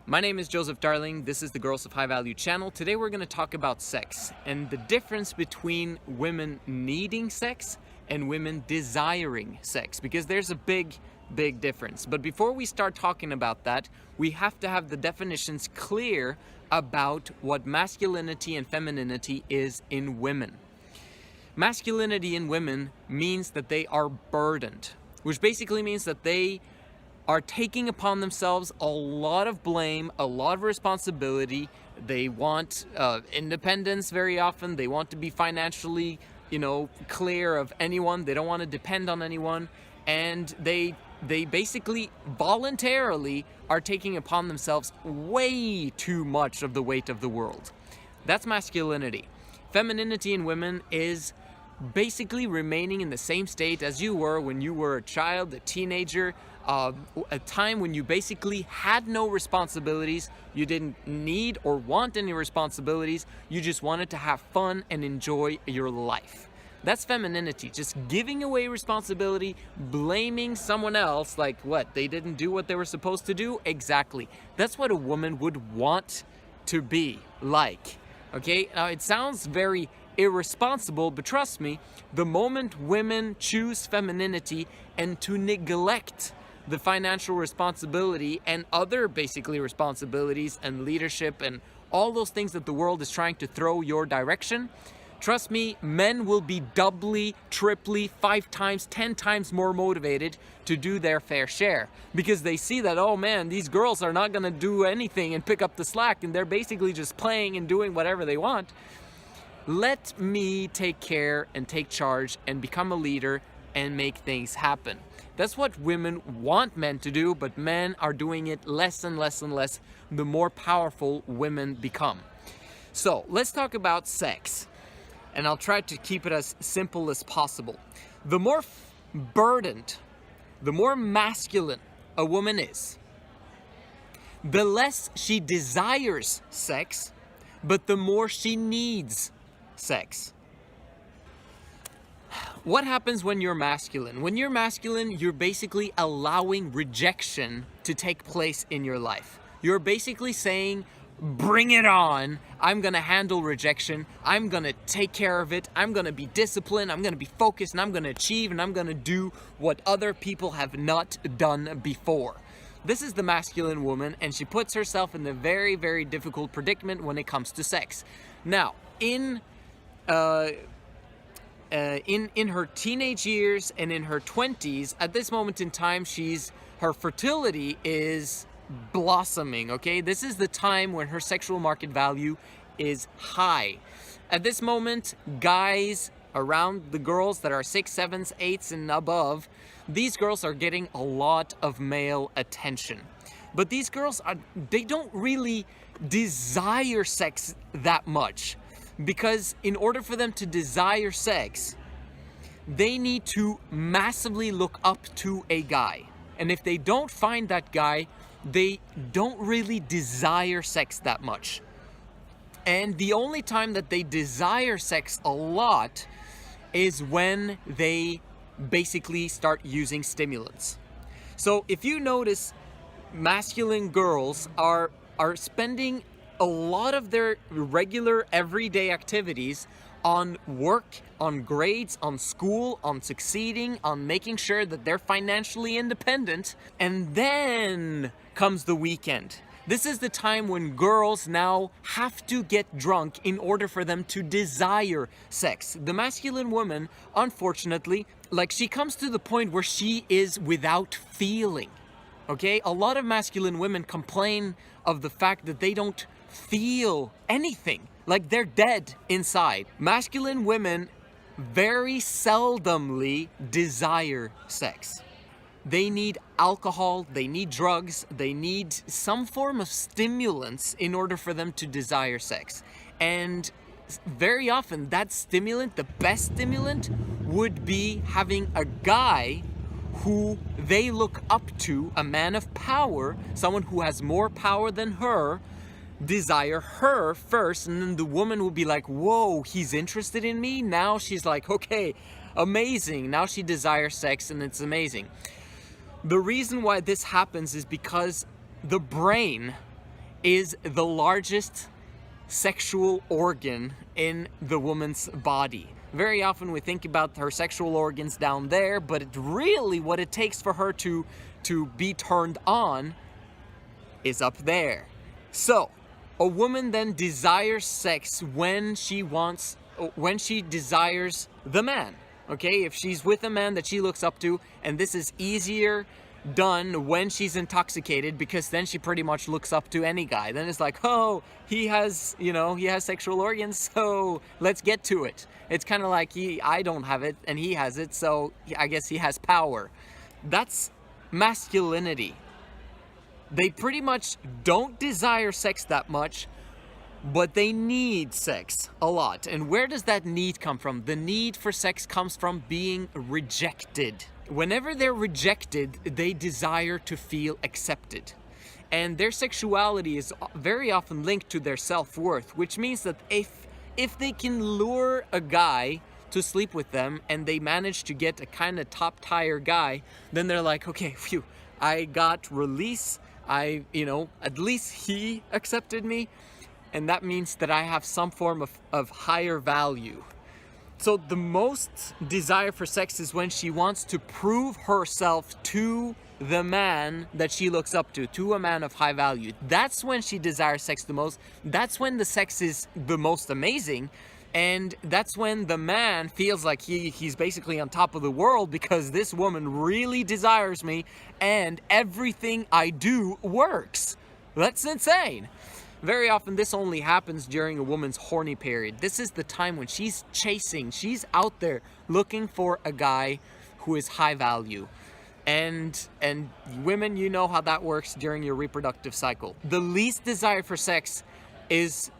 My name is Joseph Darling. This is the Girls of High Value channel. Today we're going to talk about sex and the difference between women needing sex and women desiring sex, because there's a big difference. But before we start talking about that, we have to have the definitions clear about what masculinity and femininity is in women. Masculinity in women means that they are burdened, which basically means that they are taking upon themselves a lot of blame, a lot of responsibility. They want independence very often. They want to be financially, clear of anyone. They don't want to depend on anyone. And they basically voluntarily are taking upon themselves way too much of the weight of the world. That's masculinity. Femininity in women is basically remaining in the same state as you were when you were a child, a teenager, a time when you basically had no responsibilities. You didn't need or want any responsibilities. You just wanted to have fun and enjoy your life. That's femininity, just giving away responsibility, blaming someone else, like what, they didn't do what they were supposed to do? Exactly. That's what a woman would want to be like. Okay, now it sounds very irresponsible, but trust me, the moment women choose femininity and to neglect the financial responsibility and other basically responsibilities and leadership and all those things that the world is trying to throw your direction, trust me, men will be doubly, triply, 5 times, 10 times more motivated to do their fair share, because they see that, oh man, these girls are not going to do anything and pick up the slack, and they're basically just playing and doing whatever they want. Let me take care and take charge and become a leader and make things happen. That's what women want men to do, but men are doing it less and less and less the more powerful women become. So let's talk about sex, and I'll try to keep it as simple as possible. The more burdened, the more masculine a woman is, the less she desires sex, but the more she needs sex. What happens when you're masculine? When you're masculine, you're basically allowing rejection to take place in your life. You're basically saying, bring it on. I'm gonna handle rejection. I'm gonna take care of it. I'm gonna be disciplined. I'm gonna be focused, and I'm gonna achieve, and I'm gonna do what other people have not done before. This is the masculine woman, and she puts herself in a very difficult predicament when it comes to sex. Now, in her teenage years and in her 20s, at this moment in time, her fertility is blossoming, okay? This is the time when her sexual market value is high. At this moment, guys around the girls that are 6, 7s, 8s and above, these girls are getting a lot of male attention. But these girls, they don't really desire sex that much, because in order for them to desire sex, they need to massively look up to a guy. And if they don't find that guy, they don't really desire sex that much. And the only time that they desire sex a lot is when they basically start using stimulants. So if you notice, masculine girls are spending a lot of their regular everyday activities on work, on grades, on school, on succeeding, on making sure that they're financially independent, and then comes the weekend. This is the time when girls now have to get drunk in order for them to desire sex. The masculine woman, unfortunately, she comes to the point where she is without feeling. Okay? A lot of masculine women complain of the fact that they don't feel anything, like they're dead inside. Masculine women very seldomly desire sex. They need alcohol, they need drugs, they need some form of stimulants in order for them to desire sex. And very often that stimulant, the best stimulant, would be having a guy who they look up to, a man of power, someone who has more power than her, desire her first, and then the woman will be like, whoa, he's interested in me? Now she's like, okay, amazing. Now she desires sex, and it's amazing. The reason why this happens is because the brain is the largest sexual organ in the woman's body. Very often we think about her sexual organs down there, but really what it takes for her to be turned on is up there. So a woman then desires sex when she desires the man. Okay, if she's with a man that she looks up to, and this is easier done when she's intoxicated, because then she pretty much looks up to any guy. Then it's like, oh, he has sexual organs, so let's get to it. It's kind of like I don't have it and he has it, so I guess he has power. That's masculinity. They pretty much don't desire sex that much, but they need sex a lot. And where does that need come from? The need for sex comes from being rejected. Whenever they're rejected, they desire to feel accepted. And their sexuality is very often linked to their self-worth, which means that if they can lure a guy to sleep with them and they manage to get a kind of top-tier guy, then they're like, okay, phew, I got release. At least he accepted me. And that means that I have some form of higher value. So the most desire for sex is when she wants to prove herself to the man that she looks up to a man of high value. That's when she desires sex the most. That's when the sex is the most amazing. And that's when the man feels like he's basically on top of the world, because this woman really desires me and everything I do works. That's insane. Very often this only happens during a woman's horny period. This is the time when she's out there looking for a guy who is high value. And women, you know how that works during your reproductive cycle. The least desire for sex is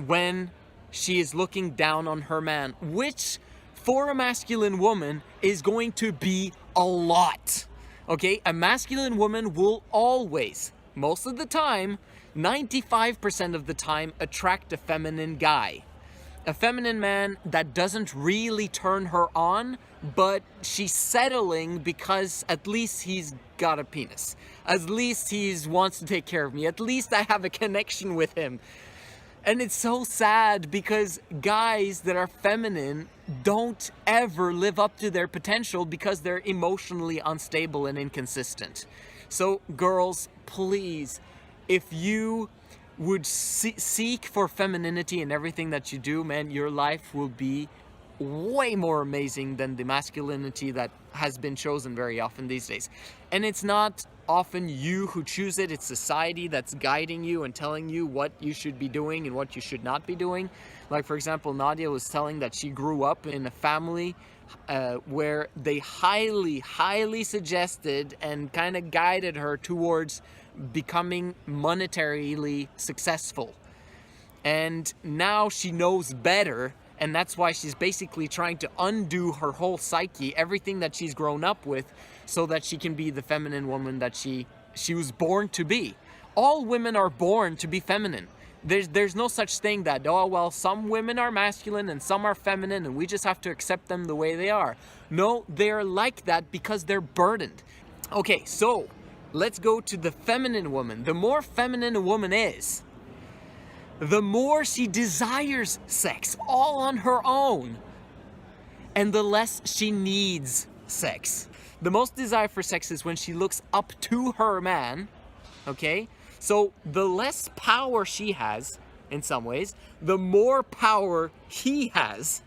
when she is looking down on her man, which for a masculine woman is going to be a lot. Okay, a masculine woman will always, most of the time, 95% of the time, attract a feminine guy. A feminine man that doesn't really turn her on, but she's settling because at least he's got a penis. At least he wants to take care of me. At least I have a connection with him. And it's so sad because guys that are feminine don't ever live up to their potential because they're emotionally unstable and inconsistent. So girls, please, if you would seek for femininity in everything that you do, man, your life will be way more amazing than the masculinity that has been chosen very often these days. And it's not often you who choose it, it's society that's guiding you and telling you what you should be doing and what you should not be doing. Like, for example, Nadia was telling that she grew up in a family where they highly suggested and kind of guided her towards becoming monetarily successful. And now she knows better, and that's why she's basically trying to undo her whole psyche, everything that she's grown up with, so that she can be the feminine woman that she was born to be. All women are born to be feminine. There's no such thing that, oh, well, some women are masculine and some are feminine and we just have to accept them the way they are. No, they're like that because they're burdened. Okay, so let's go to the feminine woman. The more feminine a woman is, the more she desires sex all on her own, and the less she needs sex. The most desire for sex is when she looks up to her man, okay? So the less power she has, in some ways, the more power he has.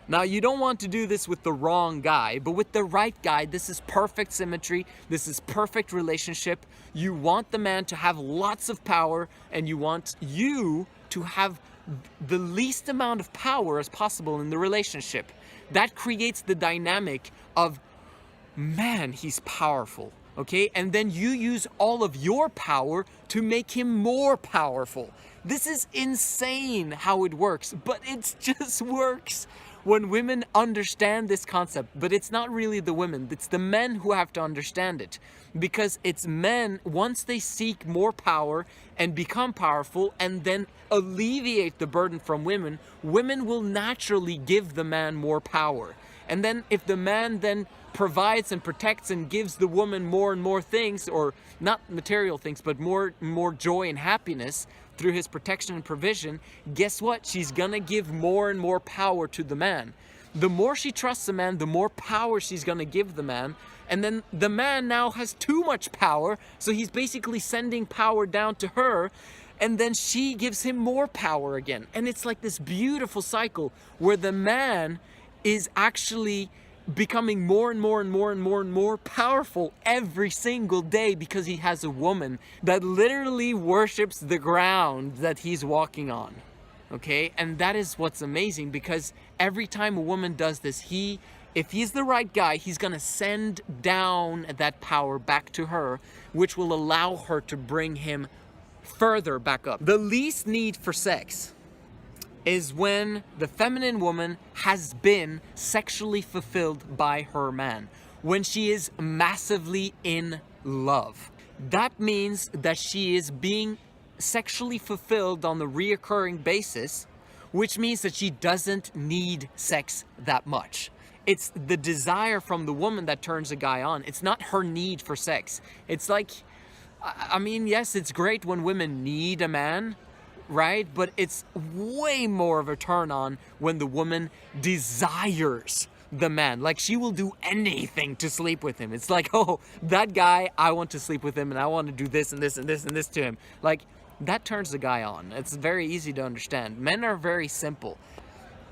Now, you don't want to do this with the wrong guy, but with the right guy, this is perfect symmetry. This is perfect relationship. You want the man to have lots of power, and you want you to have the least amount of power as possible in the relationship. That creates the dynamic of, man, he's powerful, okay? And then you use all of your power to make him more powerful. This is insane how it works, but it just works when women understand this concept. But it's not really the women, it's the men who have to understand it. Because it's men, once they seek more power and become powerful and then alleviate the burden from women, women will naturally give the man more power. And then if the man then provides and protects and gives the woman more and more things, or not material things, but more joy and happiness through his protection and provision, guess what? She's gonna give more and more power to the man. The more she trusts the man, the more power she's gonna give the man. And then the man now has too much power, so he's basically sending power down to her, and then she gives him more power again. And it's like this beautiful cycle where the man is actually becoming more and more and more and more and more powerful every single day, because he has a woman that literally worships the ground that he's walking on. Okay, and that is what's amazing, because every time a woman does this, if he's the right guy, he's gonna send down that power back to her, which will allow her to bring him further back up. The least need for sex is when the feminine woman has been sexually fulfilled by her man, when she is massively in love. That means that she is being sexually fulfilled on the reoccurring basis, which means that she doesn't need sex that much. It's the desire from the woman that turns a guy on. It's not her need for sex. It's like, I mean, yes, it's great when women need a man, right? But it's way more of a turn on when the woman desires the man. Like, she will do anything to sleep with him. It's like, oh, that guy, I want to sleep with him, and I want to do this and this and this and this to him. Like, that turns the guy on. It's very easy to understand. Men are very simple.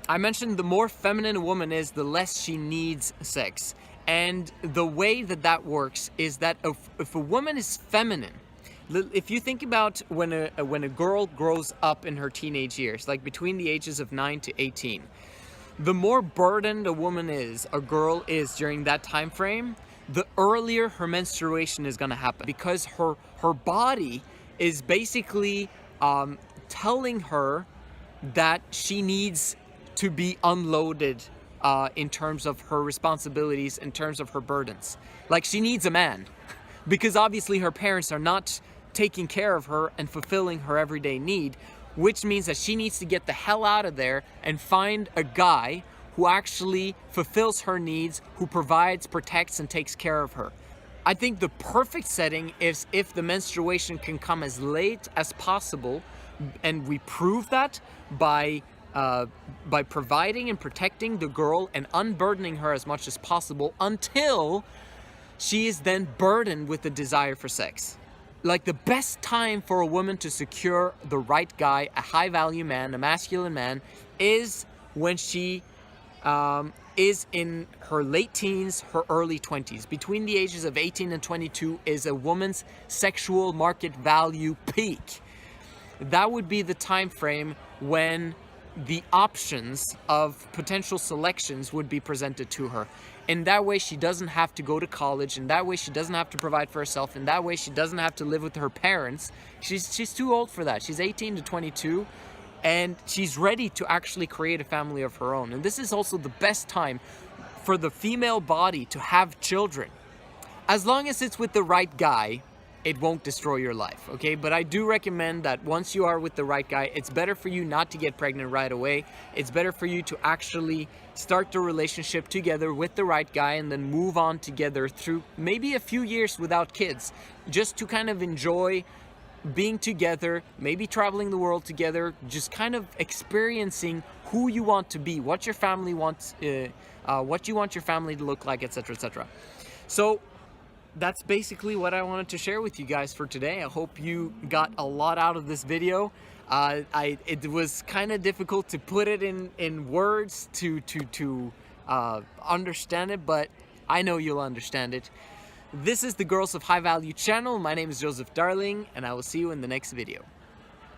I mentioned the more feminine a woman is, the less she needs sex. And the way that works is that if a woman is feminine, if you think about when a girl grows up in her teenage years, like between the ages of 9 to 18, the more burdened a girl is during that time frame, the earlier her menstruation is going to happen, because her body is basically telling her that she needs to be unloaded in terms of her responsibilities, in terms of her burdens. Like, she needs a man, because obviously her parents are not taking care of her and fulfilling her everyday need, which means that she needs to get the hell out of there and find a guy who actually fulfills her needs, who provides, protects, and takes care of her. I think the perfect setting is if the menstruation can come as late as possible, and we prove that by providing and protecting the girl and unburdening her as much as possible until she is then burdened with the desire for sex. Like, the best time for a woman to secure the right guy, a high-value man, a masculine man, is when she is in her late teens, her early 20s. Between the ages of 18 and 22 is a woman's sexual market value peak. That would be the time frame when the options of potential selections would be presented to her. In that way, she doesn't have to go to college. In that way, she doesn't have to provide for herself. In that way, she doesn't have to live with her parents. She's too old for that. She's 18 to 22. And she's ready to actually create a family of her own. And this is also the best time for the female body to have children. As long as it's with the right guy, it won't destroy your life, okay? But I do recommend that once you are with the right guy, it's better for you not to get pregnant right away. It's better for you to actually start the relationship together with the right guy and then move on together through maybe a few years without kids, just to kind of enjoy being together, maybe traveling the world together, just kind of experiencing who you want to be, what your family wants, what you want your family to look like, etc., etc. So that's basically what I wanted to share with you guys for today. I hope you got a lot out of this video. It was kind of difficult to put it in words to understand it, but I know you'll understand it. This is the Girls of High Value channel. My name is Joseph Darling, and I will see you in the next video.